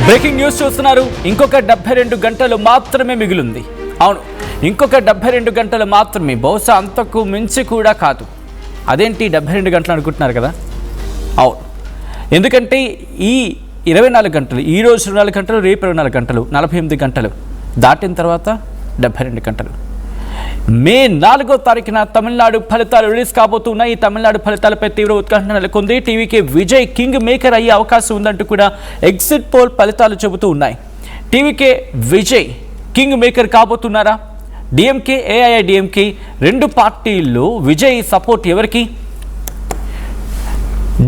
Breaking news చూస్తున్నారు. ఇంకొక 72 గంటలు మాత్రమే మిగిలింది. అవును, ఇంకొక 72 గంటలు మాత్రమే, బహుశా అంతకు మించి కూడా కాదు. అదేంటి 72 గంటలు అనుకుంటున్నారు కదా? అవును, ఎందుకంటే ఈ 24 గంటలు, ఈ రోజు 24 గంటలు, రేపు 24 గంటలు, 48 గంటలు దాటిన తర్వాత 72 గంటలు. మే 4వ తారీఖున తమిళనాడు ఫలితాలు రిలీజ్ కాబోతున్నాయి. ఈ తమిళనాడు ఫలితాలపై తీవ్ర ఉత్కంఠ నెలకొంది. టీవీకే విజయ్ కింగ్ మేకర్ అయ్యే అవకాశం ఉందంటూ కూడా ఎగ్జిట్ పోల్ ఫలితాలు చెబుతూ ఉన్నాయి. టీవీకే విజయ్ కింగ్ మేకర్ కాబోతున్నారా? డిఎంకే, ఏఐఏడిఎంకే రెండు పార్టీల్లో విజయ్ సపోర్ట్ ఎవరికి?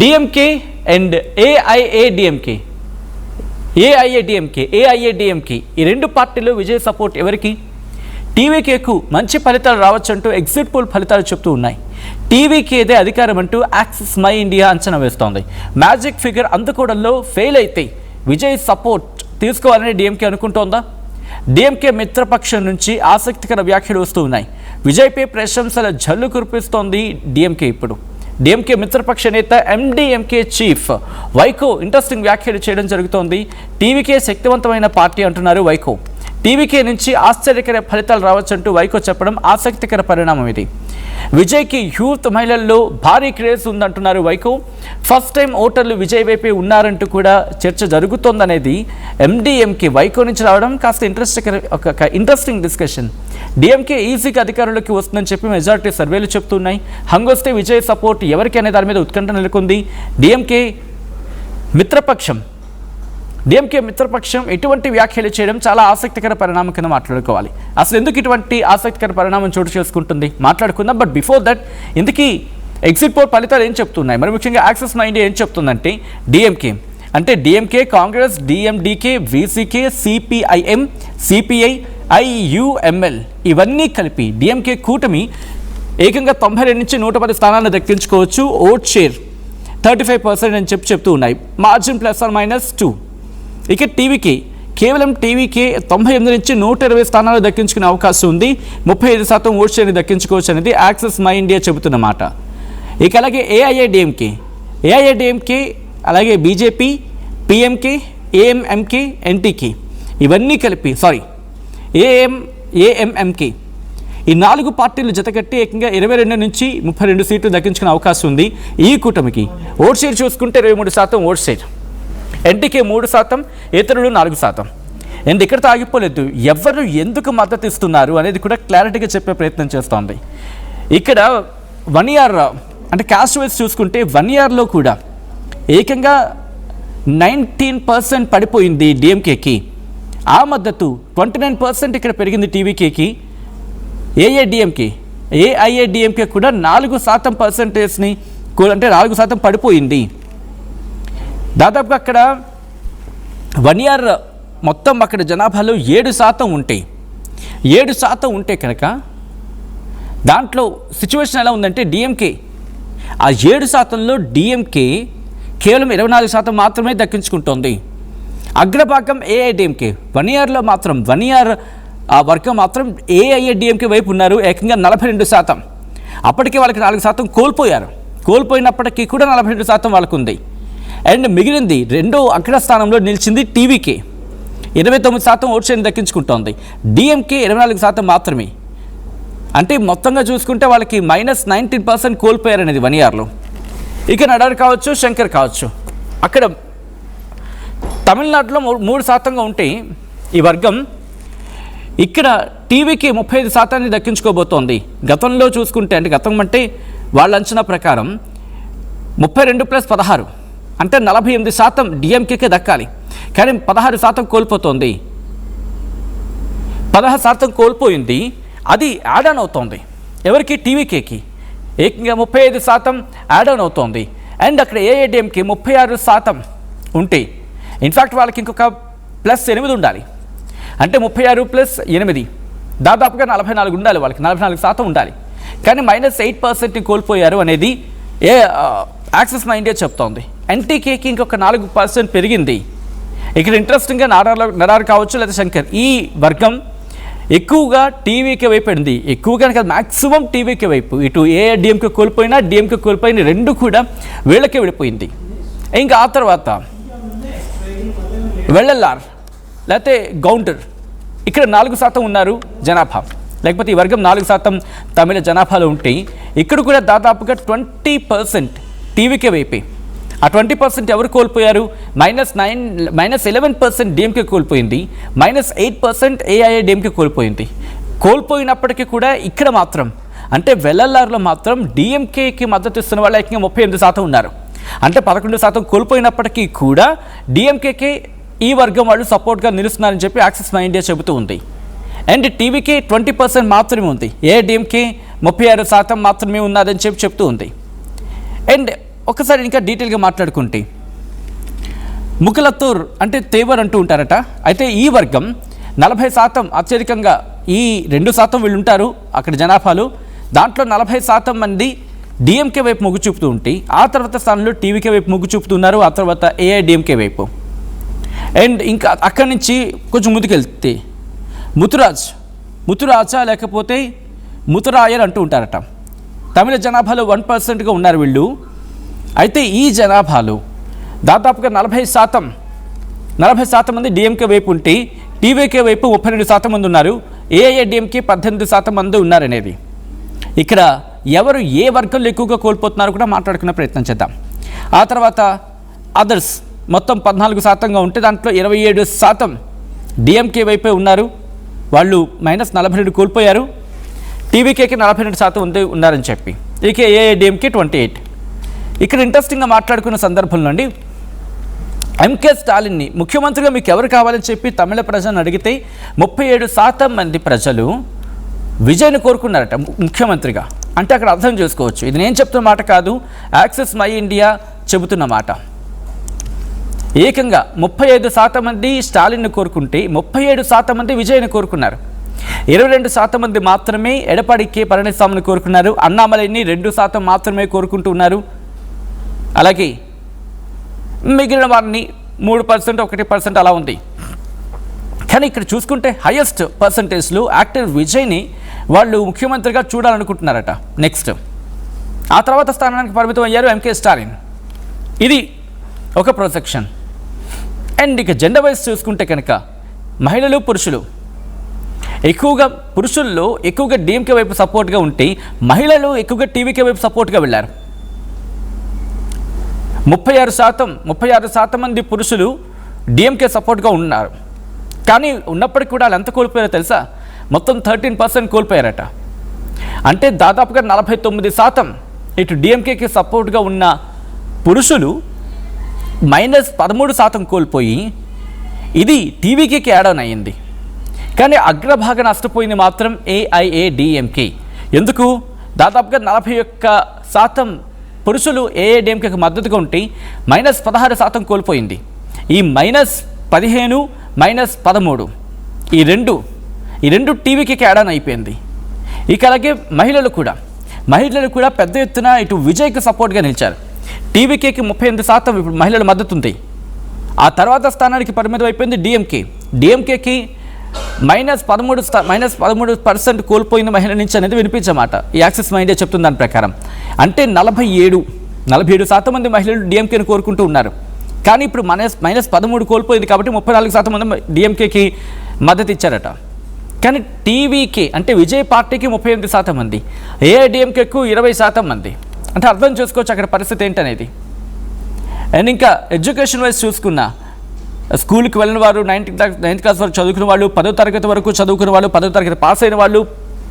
డిఎంకే అండ్ ఏఐఏడిఎంకే ఈ రెండు పార్టీల్లో విజయ్ సపోర్ట్ ఎవరికి? టీవీకేకు మంచి ఫలితాలు రావచ్చంటూ ఎగ్జిట్ పోల్ ఫలితాలు చెప్తూ ఉన్నాయి. టీవీకేదే అధికారం అంటూ యాక్సిస్ మై ఇండియా అంచనా వేస్తోంది. మ్యాజిక్ ఫిగర్ అందుకోవడంలో ఫెయిల్ అయితే విజయ్ సపోర్ట్ తీసుకోవాలని డిఎంకే అనుకుంటోందా? డిఎంకే మిత్రపక్షం నుంచి ఆసక్తికర వ్యాఖ్యలు వస్తూ ఉన్నాయి. విజయ్పై ప్రశంసల జల్లు కురిపిస్తోంది డిఎంకే. ఇప్పుడు డిఎంకే మిత్రపక్ష నేత ఎండిఎంకే చీఫ్ వైకో ఇంట్రెస్టింగ్ వ్యాఖ్యలు చేయడం జరుగుతోంది. టీవీకే శక్తివంతమైన పార్టీ అంటున్నారు వైకో. టీవీకే నుంచి ఆశ్చర్యకర ఫలితాలు రావచ్చంటూ వైకో చెప్పడం ఆసక్తికర పరిణామం. ఇది విజయ్కి యూత్ మహిళల్లో భారీ క్రేజ్ ఉందంటున్నారు వైకో. ఫస్ట్ టైం ఓటర్లు విజయ్ వైపే ఉన్నారంటూ కూడా చర్చ జరుగుతోందనేది ఎండిఎంకే వైకో నుంచి రావడం కాస్త ఇంట్రెస్టింగ్ డిస్కషన్. డిఎంకే ఈజీగా అధికారంలోకి వస్తుందని చెప్పి మెజారిటీ సర్వేలు చెప్తున్నాయి. హంగొస్తే విజయ్ సపోర్ట్ ఎవరికి అనే దాని మీద ఉత్కంఠ నెలకొంది. డిఎంకే మిత్రపక్షం ఎటువంటి వ్యాఖ్యలు చేయడం చాలా ఆసక్తికర పరిణామం కింద మాట్లాడుకోవాలి. అసలు ఎందుకు ఇటువంటి ఆసక్తికర పరిణామం చోటు చేసుకుంటుంది మాట్లాడుకుందాం. బట్ బిఫోర్ దట్, ఇందుకీ ఎగ్జిట్ పోల్ ఫలితాలు ఏం చెప్తున్నాయి? మరి ముఖ్యంగా యాక్సిస్ మై ఇండియా ఏం చెప్తుందంటే DMK, Congress, DMDK, VCK, CPIM, CPI, IUML ఇవన్నీ కలిపి డిఎంకే కూటమి ఏకంగా 92 నుంచి 110 స్థానాలను దక్కించుకోవచ్చు. ఓట్ షేర్ 35% అని చెప్తూ ఉన్నాయి. మార్జిన్ ±2. ఇక కేవలం టీవీకే 98 నుంచి 120 స్థానాలు దక్కించుకునే అవకాశం ఉంది. 35% ఓట్ షేర్ని దక్కించుకోవచ్చు అనేది యాక్సిస్ మై ఇండియా చెబుతున్న మాట. ఇక అలాగే ఏఐఏడిఎంకే, అలాగే బీజేపీ, పిఎంకే, ఏఎంఎంకే, ఎన్టీకే ఇవన్నీ కలిపి ఏఎంఎంకే ఈ 4 పార్టీలు జతకట్టి ఏకంగా 22 నుంచి 32 సీట్లు దక్కించుకునే అవకాశం ఉంది ఈ కూటమికి. ఓట్ షేర్ చూసుకుంటే 23% ఓట్ షేర్, ఎన్టీకే 3%, ఇతరులు 4%. అండ్ ఇక్కడితో ఆగిపోలేదు. ఎవరు ఎందుకు మద్దతు ఇస్తున్నారు అనేది కూడా క్లారిటీగా చెప్పే ప్రయత్నం చేస్తోంది. ఇక్కడ 1 ఇయర్ అంటే క్యాస్ట్ వైజ్ చూసుకుంటే 1 ఇయర్లో కూడా ఏకంగా 19% పడిపోయింది డిఎంకేకి. ఆ మద్దతు 29% ఇక్కడ పెరిగింది టీవీకేకి. ఏఐఏడిఎంకే కూడా 4% అంటే 4% పడిపోయింది. దాదాపుగా అక్కడ 1 ఇయర్ మొత్తం అక్కడ జనాభాలో 7% ఉంటే కనుక దాంట్లో సిచ్యువేషన్ ఎలా ఉందంటే డిఎంకే ఆ 7%లో డిఎంకే కేవలం 24% మాత్రమే దక్కించుకుంటోంది. అగ్రభాగం ఏఐడిఎంకే 1 ఇయర్లో మాత్రం 1 ఇయర్ ఆ వర్గం మాత్రం ఏఐఏడిఎంకే వైపు ఉన్నారు. ఏకంగా 42%. అప్పటికే వాళ్ళకి 4% కోల్పోయినప్పటికీ కూడా 42% వాళ్ళకు ఉంది. అండ్ మిగిలింది రెండో అగ్రస్థానంలో నిలిచింది టీవీకే. 29% ఓట్ షేర్ని దక్కించుకుంటోంది. డిఎంకే 24% మాత్రమే. అంటే మొత్తంగా చూసుకుంటే వాళ్ళకి -19% కోల్పోయారనేది 1 ఇయర్లో. ఇక నడారు కావచ్చు, శంకర్ కావచ్చు, అక్కడ తమిళనాడులో 3%గా ఉంటే ఈ వర్గం ఇక్కడ టీవీకి 35% దక్కించుకోబోతోంది. గతంలో చూసుకుంటే గతం అంటే వాళ్ళ అంచనా ప్రకారం 32+16 అంటే 48% డిఎంకేకే దక్కాలి. కానీ 16% కోల్పోతోంది. 16% కోల్పోయింది. అది యాడ్ ఆన్ అవుతోంది ఎవరికి? టీవీకేకి. ఏకంగా 35% యాడ్ ఆన్ అవుతోంది. అండ్ అక్కడ ఏఐడిఎంకే 36% ఉంటే ఇన్ఫ్యాక్ట్ వాళ్ళకి ఇంకొక +8 ఉండాలి. అంటే 36+8 దాదాపుగా 44 ఉండాలి. వాళ్ళకి 44% ఉండాలి. కానీ -8% కోల్పోయారు అనేది యాక్సిస్ మై ఇండియా చెప్తోంది. ఎన్టీకేకి ఇంకొక 4% పెరిగింది. ఇక్కడ ఇంట్రెస్టింగ్గా నడారు కావచ్చు లేదా శంకర్ ఈ వర్గం ఎక్కువగా టీవీకే వైపు పడింది. ఎక్కువగా కాదు, మ్యాక్సిమం టీవీకే వైపు. ఇటు ఏఐడిఎంకే కోల్పోయినా డిఎంకే కోల్పోయిన రెండు కూడా వీళ్ళకే విడిపోయింది. ఇంకా ఆ తర్వాత వెల్లల్లార్ లేకపోతే గౌంటర్ ఇక్కడ 4% ఉన్నారు జనాభా, లేకపోతే ఈ వర్గం 4% తమిళ జనాభాలో ఉంటే ఇక్కడ కూడా దాదాపుగా 20% టీవీకే వైపే. ఆ 20% ఎవరు కోల్పోయారు? -11% డిఎంకే కోల్పోయింది, -8% ఏఐఏడిఎంకే కోల్పోయింది. కోల్పోయినప్పటికీ కూడా ఇక్కడ మాత్రం అంటే వెల్లల్లార్లో మాత్రం డిఎంకేకి మద్దతు ఇస్తున్న వాళ్ళు ఏకంగా 38% ఉన్నారు. అంటే 11% కోల్పోయినప్పటికీ కూడా డిఎంకేకే ఈ వర్గం వాళ్ళు సపోర్ట్గా నిలుస్తున్నారని చెప్పి యాక్సిస్ మై ఇండియా చెబుతూ ఉంది. అండ్ టీవీకే 20% మాత్రమే ఉంది, ఏఐడిఎంకే 36% మాత్రమే ఉన్నదని చెప్పి చెప్తూ ఉంది. అండ్ ఒకసారి ఇంకా డీటెయిల్గా మాట్లాడుకుంటే ముకలత్తూర్ అంటే తేవర్ అంటూ ఉంటారట. అయితే ఈ వర్గం 40% అత్యధికంగా, ఈ 2% వీళ్ళు ఉంటారు అక్కడ జనాభాలో, దాంట్లో 40% మంది డిఎంకే వైపు మొగ్గు చూపుతూ ఉంటే ఆ తర్వాత స్థానంలో టీవీకే వైపు మొగ్గు చూపుతున్నారు, ఆ తర్వాత ఏఐడిఎంకే వైపు. అండ్ ఇంకా అక్కడి నుంచి కొంచెం ముందుకెళ్తే ముతురాజా లేకపోతే ముతురాయర్ అంటూ ఉంటారట. తమిళ జనాభాలో 1%గా ఉన్నారు వీళ్ళు. అయితే ఈ జనాభాలో దాదాపుగా 40% మంది డిఎంకే వైపు ఉంటే టీవీకే వైపు 32% మంది ఉన్నారు, ఏఐఏడిఎంకే 18% మంది ఉన్నారనేది. ఇక్కడ ఎవరు ఏ వర్గంలో ఎక్కువగా కోల్పోతున్నారో కూడా మాట్లాడుకునే ప్రయత్నం చేద్దాం. ఆ తర్వాత అదర్స్ మొత్తం 14%గా ఉంటే దాంట్లో 27% డిఎంకే వైపే ఉన్నారు, వాళ్ళు -42 కోల్పోయారు. టీవీకేకి 42% ఉన్నారని చెప్పి, ఇక ఏఐడిఎంకే 28. ఇక్కడ ఇంట్రెస్టింగ్గా మాట్లాడుకున్న సందర్భంలో అండి ఎంకే స్టాలిన్ని ముఖ్యమంత్రిగా మీకు ఎవరు కావాలని చెప్పి తమిళ ప్రజలను అడిగితే 37% మంది ప్రజలు విజయ్ని కోరుకున్నారట ముఖ్యమంత్రిగా. అంటే అక్కడ అర్థం చేసుకోవచ్చు, ఇది నేను చెప్తున్న మాట కాదు, యాక్సిస్ మై ఇండియా చెబుతున్న మాట. ఏకంగా 35% మంది స్టాలిన్ని కోరుకుంటే 37% మంది విజయ్ని కోరుకున్నారు. 22% మంది మాత్రమే ఎడపాడి కె పళనిస్వామిని కోరుకున్నారు. అన్నామలైని 2% మాత్రమే కోరుకుంటూ ఉన్నారు. అలాగే మిగిలిన వారిని 3%, 1% అలా ఉంది. కానీ ఇక్కడ చూసుకుంటే హైయెస్ట్ పర్సంటేజ్లో యాక్టర్ విజయ్ని వాళ్ళు ముఖ్యమంత్రిగా చూడాలనుకుంటున్నారట. నెక్స్ట్ ఆ తర్వాత స్థానానికి పరిమితం అయ్యారు ఎంకే స్టాలిన్. ఇది ఒక ప్రొజెక్షన్. అండ్ ఇక జెండర్ వైజ్ చూసుకుంటే కనుక మహిళలు పురుషులు ఎక్కువగా, పురుషుల్లో ఎక్కువగా డిఎంకే వైపు సపోర్ట్గా ఉంటే మహిళలు ఎక్కువగా టీవీకే వైపు సపోర్ట్గా వెళ్ళారు. 36% మంది పురుషులు డిఎంకే సపోర్ట్గా ఉన్నారు. కానీ ఉన్నప్పటికీ కూడా వాళ్ళు ఎంత కోల్పోయారో తెలుసా? మొత్తం 13% కోల్పోయారట. అంటే దాదాపుగా 49% ఇటు డిఎంకేకి సపోర్ట్గా ఉన్న పురుషులు -13% కోల్పోయి ఇది టీవీకేకి యాడ్ ఆన్ అయ్యింది. కానీ అగ్రభాగ నష్టపోయింది మాత్రం ఏఐఏడిఎంకే. ఎందుకు? దాదాపుగా 41% పురుషులు ఏఐడిఎంకేకి మద్దతుగా ఉంటే -16% కోల్పోయింది. ఈ -15, -13 ఈ రెండు టీవీకి యాడ్ ఆన్ అయిపోయింది. ఇక అలాగే మహిళలు కూడా పెద్ద ఎత్తున ఇటు విజయ్కి సపోర్ట్గా నిలిచారు. టీవీకేకి 38% ఇప్పుడు మహిళల మద్దతు ఉంది. ఆ తర్వాత స్థానానికి పరిమితం అయిపోయింది డిఎంకేకి -13% కోల్పోయింది మహిళ నుంచి అనేది వినిపించమాట ఈ యాక్సిస్ మై ఇండియా చెప్తున్న దాని ప్రకారం. అంటే 47% మంది మహిళలు డిఎంకేని కోరుకుంటూ ఉన్నారు. కానీ ఇప్పుడు -13 కోల్పోయింది కాబట్టి 34% మంది డిఎంకేకి మద్దతు ఇచ్చారట. కానీ టీవీకే అంటే విజయ్ పార్టీకి 38% మంది, ఏఐడిఎంకేకు 20% మంది. అంటే అర్థం చేసుకోవచ్చు అక్కడ పరిస్థితి ఏంటనేది. అండ్ ఇంకా ఎడ్యుకేషన్ వైజ్ చూసుకున్నా స్కూల్కి వెళ్ళిన వారు, 9th క్లాస్ వరకు చదువుకున్న వాళ్ళు, 10వ తరగతి వరకు చదువుకున్న వాళ్ళు, 10వ తరగతి పాస్ అయిన వాళ్ళు,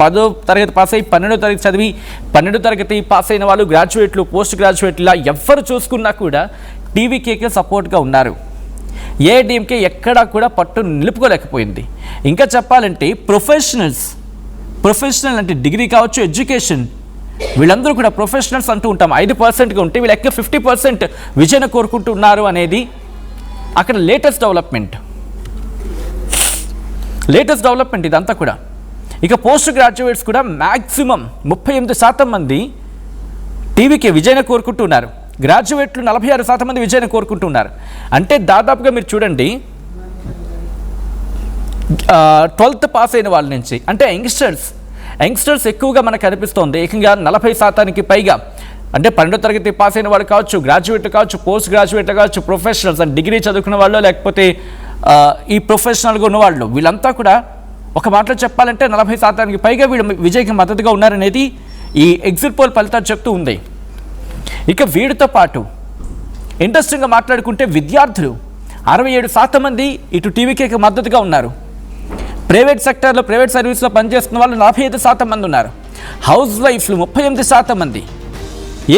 10వ తరగతి పాస్ అయ్యి 12వ తరగతి చదివి 12వ తరగతి పాస్ అయిన వాళ్ళు, గ్రాడ్యుయేట్లు, పోస్ట్ గ్రాడ్యుయేట్లు, ఇలా ఎవరు చూసుకున్నా కూడా టీవీకేకే సపోర్ట్గా ఉన్నారు. ఏఐడిఎంకే ఎక్కడా కూడా పట్టు నిలుపుకోలేకపోయింది. ఇంకా చెప్పాలంటే ప్రొఫెషనల్ అంటే డిగ్రీ కావచ్చు, ఎడ్యుకేషన్, వీళ్ళందరూ కూడా ప్రొఫెషనల్స్ అంటూ ఉంటాం. 5%గా ఉంటే వీళ్ళు ఎక్క 50% విజయను కోరుకుంటున్నారు అనేది అక్కడ లేటెస్ట్ డెవలప్మెంట్ ఇదంతా కూడా. ఇక పోస్ట్ గ్రాడ్యుయేట్స్ కూడా మ్యాక్సిమం 38% మంది టీవీకే విజయను కోరుకుంటున్నారు. గ్రాడ్యుయేట్లు 46% మంది విజయను కోరుకుంటున్నారు. అంటే దాదాపుగా మీరు చూడండి 12th పాస్ అయిన వాళ్ళ నుంచి అంటే యంగ్స్టర్స్ ఎక్కువగా మనకు కనిపిస్తోంది. ఏకంగా 40%కి పైగా. అంటే 12వ తరగతి పాస్ అయిన వాళ్ళు కావచ్చు, గ్రాడ్యుయేట్లు కావచ్చు, పోస్ట్ గ్రాడ్యుయేట్లు కావచ్చు, ప్రొఫెషనల్స్ అంటే డిగ్రీ చదువుకున్న వాళ్ళు, లేకపోతే ఈ ప్రొఫెషనల్గా ఉన్నవాళ్ళు వీళ్ళంతా కూడా ఒక మాటలో చెప్పాలంటే 40% పైగా వీళ్ళు విజయ్కి మద్దతుగా ఉన్నారనేది ఈ ఎగ్జిట్ పోల్ ఫలితాలు చెప్తూ ఉంది. ఇక వీడితో పాటు ఇంట్రెస్టింగ్గా మాట్లాడుకుంటే విద్యార్థులు 67% మంది ఇటు టీవీకేకి మద్దతుగా ఉన్నారు. ప్రైవేట్ సెక్టర్లో ప్రైవేట్ సర్వీస్లో పనిచేస్తున్న వాళ్ళు 45% మంది ఉన్నారు. హౌస్ వైఫ్లు 38% మంది.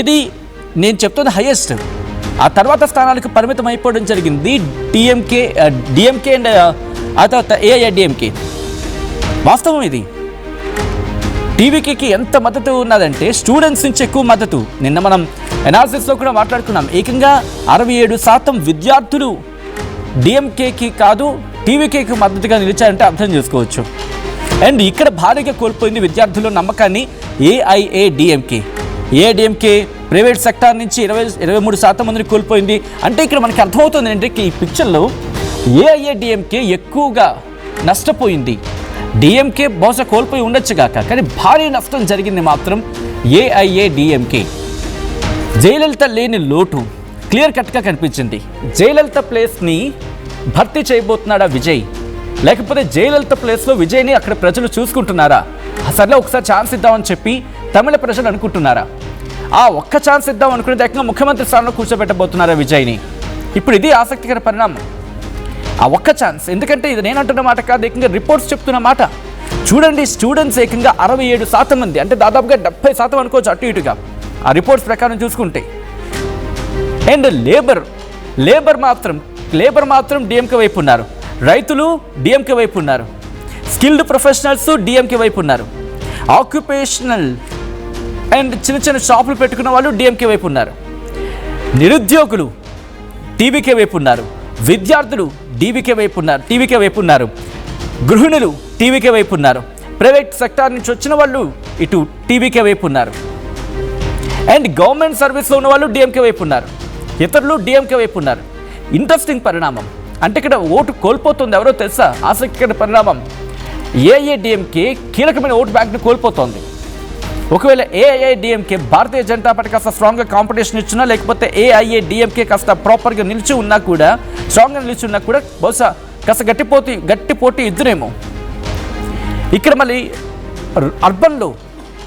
ఇది నేను చెప్తున్న హైయెస్ట్. ఆ తర్వాత స్థానాలకు పరిమితం అయిపోవడం జరిగింది డిఎంకే అండ్ ఆ తర్వాత ఏఐఏడిఎంకే. వాస్తవం ఇది. టీవీకేకి ఎంత మద్దతు ఉన్నదంటే స్టూడెంట్స్ నుంచి ఎక్కువ మద్దతు. నిన్న మనం ఎనాలిసిస్లో కూడా మాట్లాడుకున్నాం. ఏకంగా 67% విద్యార్థులు డిఎంకేకి కాదు టీవీకేకి మద్దతుగా నిలిచారంటే అర్థం చేసుకోవచ్చు. అండ్ ఇక్కడ భారీగా కోల్పోయింది విద్యార్థుల నమ్మకాన్ని ఏఐఏడిఎంకే. ఏఐడిఎంకే ప్రైవేట్ సెక్టార్ నుంచి 23% మందిని కోల్పోయింది. అంటే ఇక్కడ మనకి అర్థమవుతుంది ఏంటంటే ఈ పిక్చర్లో ఏఐఏడిఎంకే ఎక్కువగా నష్టపోయింది. డిఎంకే బహుశా కోల్పోయి ఉండొచ్చు కాక, కానీ భారీ నష్టం జరిగింది మాత్రం ఏఐఏడిఎంకే. జయలలిత లేని లోటు క్లియర్ కట్గా కనిపించింది. జయలలిత ప్లేస్ని భర్తీ చేయబోతున్నాడా విజయ్, లేకపోతే జయలలిత ప్లేస్లో విజయ్ని అక్కడ ప్రజలు చూసుకుంటున్నారా? సర్లే ఒకసారి ఛాన్స్ ఇద్దామని చెప్పి తమిళ ప్రజలు అనుకుంటున్నారా? ఆ ఒక్క ఛాన్స్ ఇద్దాం అనుకునే ఏకంగా ముఖ్యమంత్రి స్థానంలో కూర్చోబెట్టబోతున్నారా విజయ్ని? ఇప్పుడు ఇది ఆసక్తికర పరిణామం. ఆ ఒక్క ఛాన్స్, ఎందుకంటే ఇది నేను అంటున్న మాట కాదు, ఏకంగా రిపోర్ట్స్ చెప్తున్న మాట. చూడండి, స్టూడెంట్స్ ఏకంగా 67% మంది, అంటే దాదాపుగా 70% అనుకోవచ్చు అటు ఇటుగా ఆ రిపోర్ట్స్ ప్రకారం చూసుకుంటే. అండ్ లేబర్ మాత్రం డిఎంకే వైపు ఉన్నారు. రైతులు డిఎంకే వైపు ఉన్నారు. స్కిల్డ్ ప్రొఫెషనల్స్ డిఎంకే వైపు ఉన్నారు. ఆక్యుపేషనల్ అండ్ చిన్న షాపులు పెట్టుకున్న వాళ్ళు డిఎంకే వైపు ఉన్నారు. నిరుద్యోగులు టీవీకే వైపు ఉన్నారు. విద్యార్థులు టీవీకే వైపు ఉన్నారు. గృహిణులు టీవీకే వైపు ఉన్నారు. ప్రైవేట్ సెక్టార్ నుంచి వచ్చిన వాళ్ళు ఇటు టీవీకే వైపు ఉన్నారు. అండ్ గవర్నమెంట్ సర్వీస్లో ఉన్న వాళ్ళు డిఎంకే వైపు ఉన్నారు. ఇతరులు డిఎంకే వైపు ఉన్నారు. ఇంట్రెస్టింగ్ పరిణామం. అంటే ఇక్కడ ఓటు కోల్పోతుంది ఎవరో తెలుసా? ఆసక్తికర పరిణామం. ఏఐఏడిఎంకే కీలకమైన ఓటు బ్యాంక్ను కోల్పోతోంది. ఒకవేళ ఏఐఏడిఎంకే భారతీయ జనతా పార్టీ కాస్త స్ట్రాంగ్గా కాంపిటీషన్ ఇచ్చినా, లేకపోతే ఏఐఏడిఎంకే కాస్త ప్రాపర్గా నిలిచి ఉన్నా కూడా, స్ట్రాంగ్గా నిలిచి ఉన్నా కూడా బహుశా కాస్త గట్టి పోటీ ఇద్దరేమో. ఇక్కడ మళ్ళీ అర్బన్లో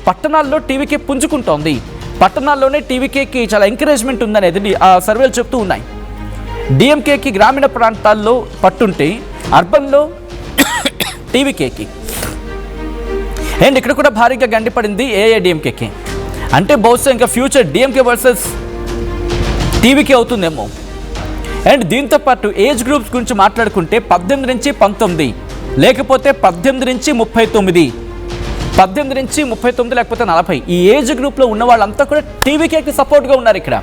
పట్టణాల్లో టీవీకే పుంజుకుంటోంది. పట్టణాల్లోనే టీవీకేకి చాలా ఎంకరేజ్మెంట్ ఉందనేది ఆ సర్వేలు చెప్తూ ఉన్నాయి. డిఎంకేకి గ్రామీణ ప్రాంతాల్లో పట్టుంటే అర్బన్లో టీవీకేకి. అండ్ ఇక్కడ కూడా భారీగా గండిపడింది ఏఐఏడిఎంకేకి. అంటే బహుశా ఇంకా ఫ్యూచర్ డిఎంకే వర్సెస్ టీవీకే అవుతుందేమో. అండ్ దీంతో పాటు ఏజ్ గ్రూప్స్ గురించి మాట్లాడుకుంటే 18 నుంచి 19, లేకపోతే 18 నుంచి 39, 18 నుంచి 39 లేకపోతే 40, ఈ ఏజ్ గ్రూప్లో ఉన్న వాళ్ళంతా కూడా టీవీకేకి సపోర్ట్గా ఉన్నారు. ఇక్కడ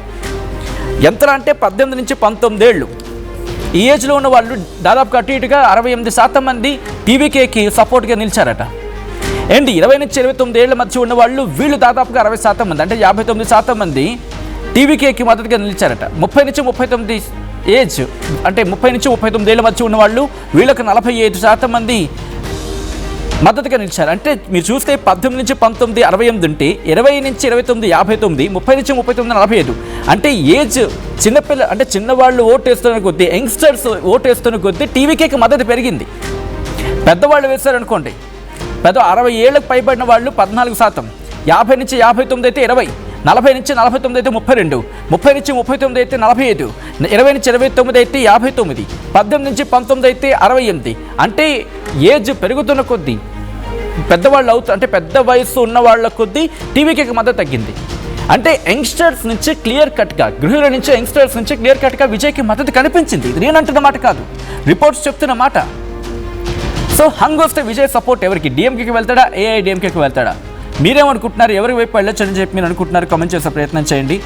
ఎంత అంటే 18 నుంచి 19 ఏళ్ళు ఈ ఏజ్లో ఉన్న వాళ్ళు దాదాపుగా అటు ఇటుగా 68% మంది టీవీకేకి సపోర్ట్గా నిలిచారట. అండ్ 20 నుంచి 29 ఏళ్ల మధ్య ఉన్న వాళ్ళు వీళ్ళు దాదాపుగా 60% మంది, అంటే 59% మంది టీవీకేకి మద్దతుగా నిలిచారట. 30 నుంచి 39 ఏజ్, అంటే 30 నుంచి 39 ఏళ్ల మధ్య ఉన్న వాళ్ళు వీళ్ళకి 45% మంది మద్దతుగా నిలిచారు. అంటే మీరు చూస్తే 18 నుంచి 19 68 ఉంటే, 20 నుంచి 29 59, 30 నుంచి 39 45. అంటే ఏజ్ చిన్నపిల్ల, అంటే చిన్నవాళ్ళు ఓటేస్తున్న కొద్దీ, యంగ్స్టర్స్ ఓటేస్తున్న కొద్దీ టీవీకేకి మద్దతు పెరిగింది. పెద్దవాళ్ళు వేశారనుకోండి, 60 ఏళ్ళకు పైబడిన వాళ్ళు 14%, 50 నుంచి 59 అయితే 20, 40 నుంచి 49 అయితే 32, 30 నుంచి 39 అయితే 45, 20 నుంచి 29 అయితే 59, 18 నుంచి 19 అయితే 68. అంటే ఏజ్ పెరుగుతున్న కొద్దీ పెద్దవాళ్ళు అంటే పెద్ద వయసు ఉన్న వాళ్ళ కొద్దీ టీవీకి మద్దతు తగ్గింది. అంటే యంగ్స్టర్స్ నుంచి క్లియర్ కట్గా, గృహిణుల నుంచి యంగ్స్టర్స్ నుంచి క్లియర్ కట్గా విజయ్కి మద్దతు కనిపించింది. ఇది నేను అంటున్న మాట కాదు, రిపోర్ట్స్ చెప్తున్న మాట. సో హంగ్ వస్తే విజయ్ సపోర్ట్ ఎవరికి? డిఎంకేకి వెళ్తాడా, ఏఐడిఎంకేకి వెళ్తాడా? మీరేమనుకుంటున్నారు? ఎవరి వైపు వెళ్ళొచ్చని చెప్పి మీరు అనుకుంటున్నారు? కామెంట్ చేసే ప్రయత్నం చేయండి.